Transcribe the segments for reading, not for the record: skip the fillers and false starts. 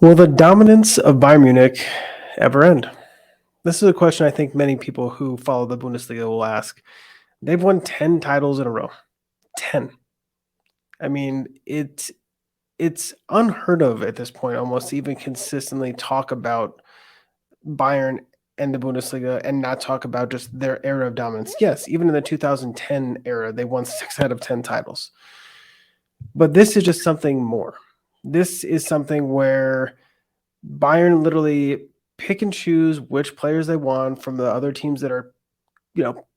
Will the dominance of Bayern Munich ever end? This is a question I think many people who follow the Bundesliga will ask. They've won 10 titles in a row. 10. I mean, it's unheard of at this point almost to even consistently talk about Bayern and the Bundesliga and not talk about just their era of dominance. Yes, even in the 2010 era, they won 6 out of 10 titles. But this is just something more. This is something where Bayern literally pick and choose which players they want from the other teams that are,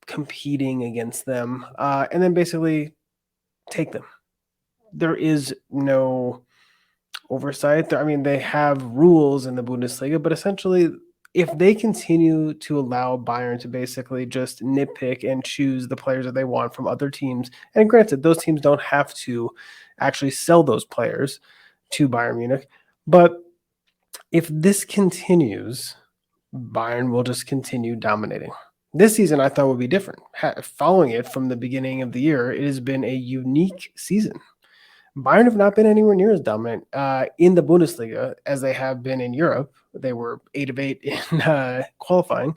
competing against them, and then basically take them. There is no oversight. I mean, they have rules in the Bundesliga, but essentially, if they continue to allow Bayern to basically just nitpick and choose the players that they want from other teams, and granted, those teams don't have to actually sell those players to Bayern Munich, but if this continues, Bayern will just continue dominating. This season, I thought would be different. Following it from the beginning of the year, it has been a unique season. Bayern have not been anywhere near as dominant in the Bundesliga as they have been in Europe. They were 8 of 8 in qualifying,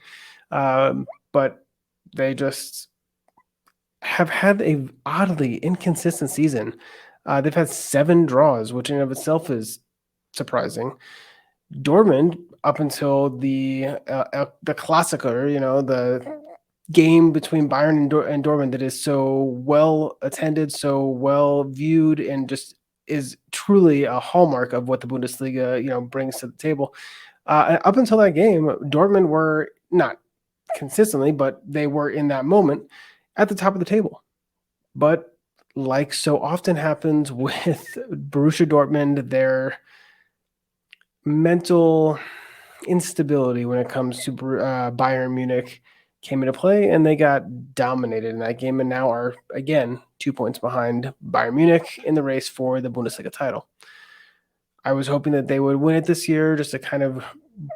but they just have had a oddly inconsistent season. They've had 7 draws, which in and of itself is surprising. Dortmund, up until the Klassiker, the game between Bayern and Dortmund that is so well attended, so well viewed, and just is truly a hallmark of what the Bundesliga, brings to the table. Up until that game, Dortmund were not consistently, but they were in that moment at the top of the table. But like so often happens with Borussia Dortmund, their mental instability when it comes to Bayern Munich came into play, and they got dominated in that game and now are, again, 2 points behind Bayern Munich in the race for the Bundesliga title. I was hoping that they would win it this year just to kind of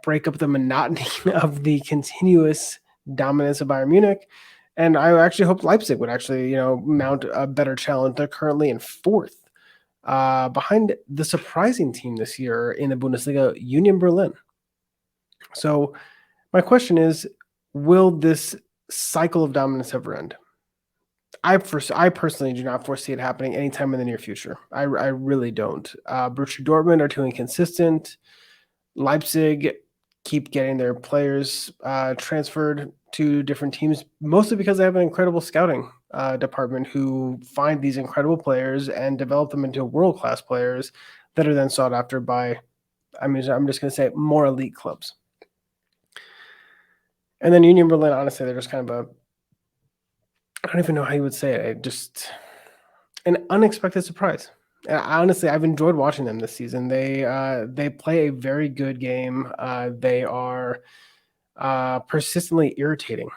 break up the monotony of the continuous dominance of Bayern Munich. And I actually hoped Leipzig would actually, mount a better challenge. They're currently in 4th. Behind the surprising team this year in the Bundesliga, Union Berlin. So my question is, will this cycle of dominance ever end? I personally do not foresee it happening anytime in the near future. I really don't. Borussia Dortmund are too inconsistent. Leipzig keep getting their players transferred to different teams, mostly because they have an incredible scouting department who find these incredible players and develop them into world-class players that are then sought after by, I'm just going to say, more elite clubs. And then Union Berlin, honestly, they're just kind of I don't even know how you would say it. Just an unexpected surprise. Honestly, I've enjoyed watching them this season. They play a very good game. They are persistently irritating,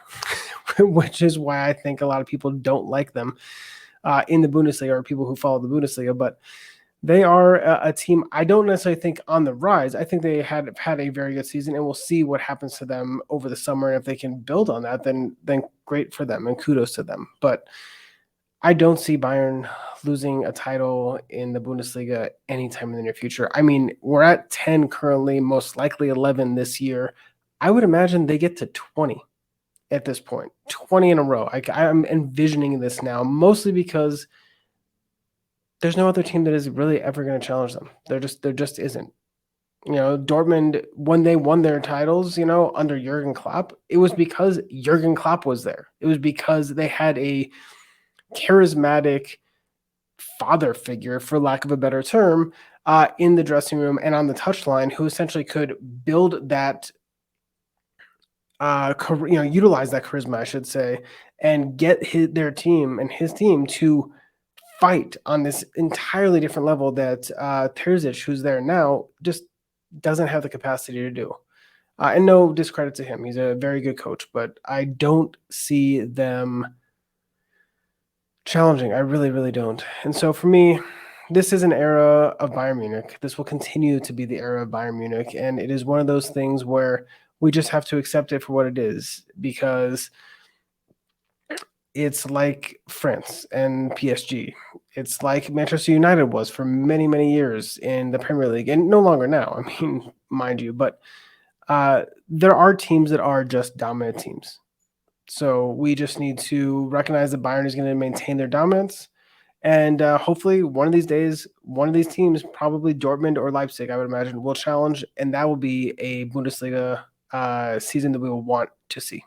which is why I think a lot of people don't like them in the Bundesliga, or people who follow the Bundesliga. But they are a team I don't necessarily think on the rise. I think they had a very good season, and we'll see what happens to them over the summer. And if they can build on that, then great for them, and kudos to them. But I don't see Bayern losing a title in the Bundesliga anytime in the near future. I mean, we're at 10 currently, most likely 11 this year. I would imagine they get to 20 at this point, 20 in a row. I'm envisioning this now, mostly because there's no other team that is really ever going to challenge them. There just isn't. Dortmund, when they won their titles, under Jurgen Klopp, it was because Jurgen Klopp was there. It was because they had a charismatic father figure, for lack of a better term, in the dressing room and on the touchline, who essentially could build that, utilize that charisma, I should say, and get their team and his team to fight on this entirely different level that Terzic, who's there now, just doesn't have the capacity to do. And no discredit to him. He's a very good coach, but I don't see them challenging. I really, really don't. And so for me, this is an era of Bayern Munich. This will continue to be the era of Bayern Munich. And it is one of those things where we just have to accept it for what it is, because it's like France and PSG. It's like Manchester United was for many, many years in the Premier League, and no longer now. I mean, mind you, but there are teams that are just dominant teams. So we just need to recognize that Bayern is going to maintain their dominance. And hopefully one of these days, one of these teams, probably Dortmund or Leipzig, I would imagine, will challenge. And that will be a Bundesliga season that we will want to see.